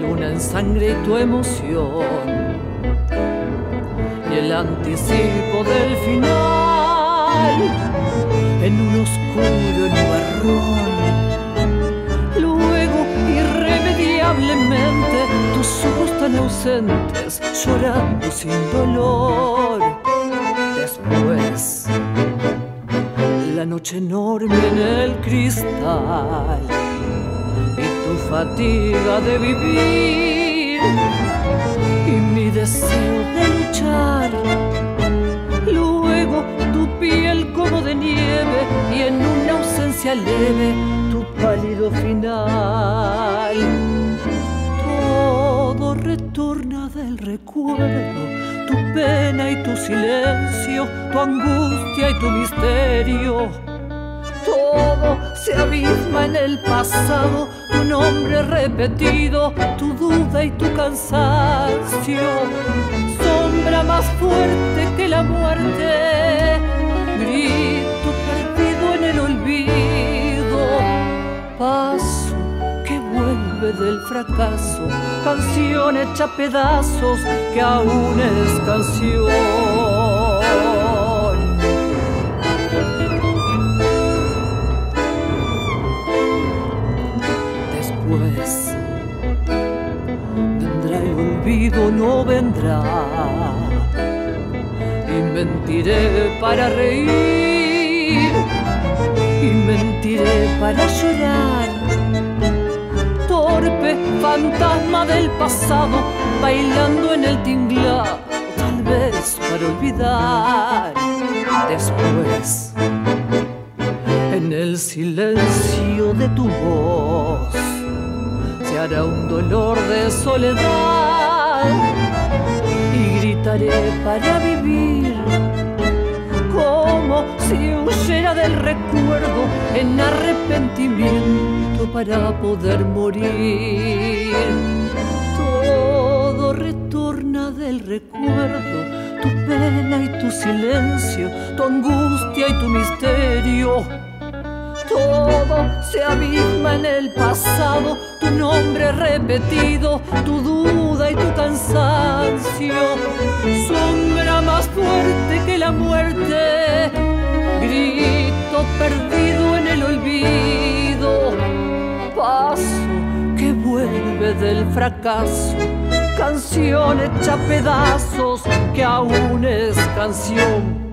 luna en sangre y tu emoción, y el anticipo del final en un oscuro nubarrón. Luego, irremediablemente, tus ojos tan ausentes llorando sin dolor. Después, la noche enorme en el cristal y tu fatiga de vivir y mi deseo de luchar. Luego tu piel como de nieve y en una ausencia leve tu pálido final. Todo retorna del recuerdo, tu pena y tu silencio, tu angustia y tu misterio. Todo se abisma en el pasado, tu nombre repetido, tu duda y tu cansancio. Sombra más fuerte que la muerte, grito perdido en el olvido. Paso que vuelve del fracaso, canción hecha pedazos que aún es canción. Después vendrá el olvido, no vendrá, y mentiré para reír, y mentiré para llorar. Torpe fantasma del pasado, bailando en el tinglado, tal vez para olvidar. Después, en el silencio de tu voz, se hará un dolor de soledad y gritaré para vivir, como si huyera del recuerdo en arrepentimiento para poder morir. Todo retorna del recuerdo, tu pena y tu silencio, tu angustia y tu misterio. Todo se abisma en el pasado, tu nombre repetido, tu duda y tu cansancio. Sombra más fuerte que la muerte, grito perdido en el olvido. Paso que vuelve del fracaso, canción hecha pedazos que aún es canción.